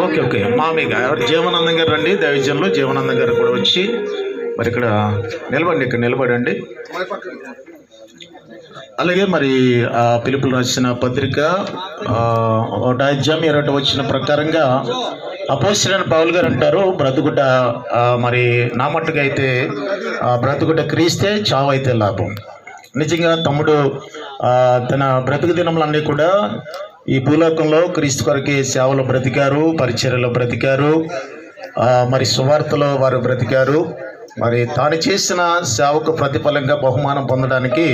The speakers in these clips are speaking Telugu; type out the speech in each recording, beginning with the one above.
ఓకే ఓకే మామయ్య జీవనానందం గారు రండి, దైవజనులు జీవనానందం గారు కూడా వచ్చి మరి ఇక్కడ నిలబడండి. అలాగే మరి పిలుపులు రాసిన పత్రిక 1 వచ్చిన ప్రకారంగా అపోస్తలుడైన పౌలు గారు అంటారు, బ్రతుకుట మరి నా మట్టుగా అయితే బ్రతుకుట క్రీస్తే, చావు అయితే లాభం. నిజంగా తమ్ముడు తన బ్రతుకు దినములన్నీ కూడా ఈ భూలోకంలో క్రీస్తు కొరకే సేవలో బ్రతికారు, పరిచర్యలో బ్రతికారు, మరి సువార్తలో వారు బ్రతికారు. మరి తాను చేసిన సేవకు ప్రతిఫలంగా బహుమానం పొందడానికి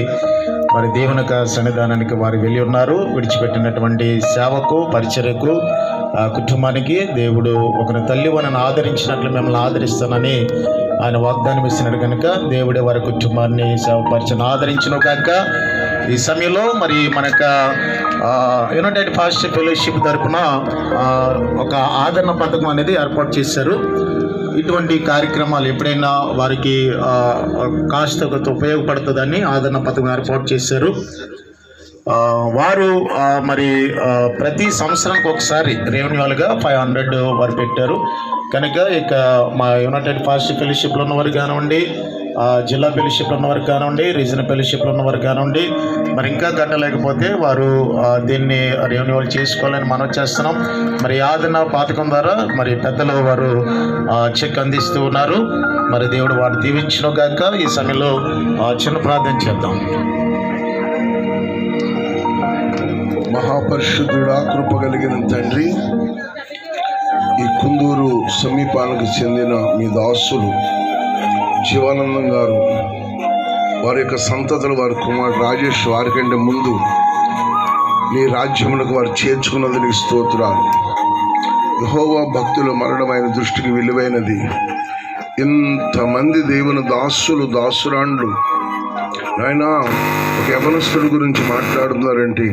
మరి దేవుని సన్నిధానానికి వారు వెళ్ళి ఉన్నారు. విడిచిపెట్టినటువంటి సేవకు, పరిచర్యకు, కుటుంబానికి దేవుడు ఒకరి తల్లివనను ఆదరించినట్లు మిమ్మల్ని ఆదరిస్తానని ఆయన వాగ్దానం ఇస్తున్నాడు. కనుక దేవుడే వారి కుటుంబాన్ని సేవపరిచని ఆదరించిన కాక ఈ సమయంలో మరి మనకు యునైటెడ్ పాస్టర్ ఫెలోషిప్ తరఫున ఒక ఆదరణ పథకం అనేది ఏర్పాటు చేశారు. ఇటువంటి కార్యక్రమాలు ఎప్పుడైనా వారికి కాస్త ఉపయోగపడుతుందని ఆదరణ పథకం ఏర్పాటు చేశారు. వారు మరి ప్రతి సంవత్సరానికి ఒకసారి రెవెన్యూలుగా 500 వారు పెట్టారు. కనుక ఇక మా యునైటెడ్ పాస్టర్ ఫెలోషిప్లో ఉన్నవారు కానివ్వండి, జిల్లా ఫెలోషిప్లో ఉన్నవారు కానివ్వండి, రీజనల్ ఫెలోషిప్లో ఉన్నవారు కానివ్వండి, మరి ఇంకా కట్టలేకపోతే వారు దీన్ని రెన్యువల్ చేసుకోవాలని మనం చేస్తున్నాం. మరి ఆదరణ పథకం ద్వారా మరి పెద్దలు వారు చెక్ అందిస్తూ ఉన్నారు. మరి దేవుడు వారు దీవించును గాక. ఈ సమయంలో చిన్న ప్రార్థన చేద్దాం. మహాపరిశుద్ధుడా, కృప కలిగిన తండ్రి, ఈ కుందూరు సమీపానికి చెందిన మీ దాసులు జీవానందం గారు, వారి యొక్క సంతతులు, వారి కుమారుడు రాజేష్ వారికంటే ముందు నీ రాజ్యములకు వారు చేర్చుకున్నది నీ స్తోత్రాలు. యెహోవా భక్తుల మరణమైన దృష్టికి విలువైనది. ఇంతమంది దేవుని దాసురాండ్లు ఆయన ఒక యవనస్తుడి గురించి మాట్లాడుతున్నారంటే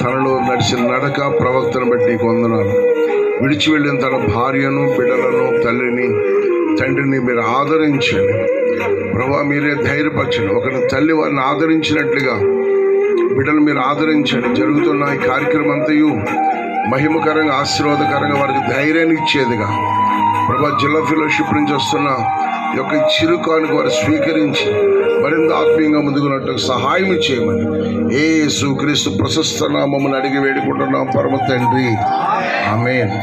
తనలో నడిచిన నడక, ప్రవక్తను బట్టి నీకు వందనాలు. విడిచి వెళ్ళిన తన భార్యను, బిడ్డలను, తల్లిని, తండ్రిని మీరు ఆదరించండి ప్రభా. మీరే ధైర్యపరచండి. ఒకరి తల్లి వారిని ఆదరించినట్లుగా బిడ్డలు మీరు ఆదరించండి. జరుగుతున్న ఈ కార్యక్రమం అంతయు మహిమకరంగా, ఆశీర్వాదకరంగా, వారికి ధైర్యాన్ని ఇచ్చేదిగా ప్రభా. జిల్లా ఫెలోషిప్ నుంచి వస్తున్న యొక్క చిరుకానికి వారు స్వీకరించి మరింత ఆత్మీయంగా ముందుకున్నట్టు సహాయం చేయమని యేసుక్రీస్తు ప్రశస్త నామమును అడిగి వేడుకుంటున్నాం పరమ తండ్రి, ఆమేన్.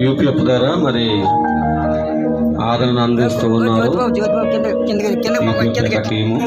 యూపీఎఫ్ ద్వారా మరి ఆదరణ అందిస్తూ ఉన్నారు టీము.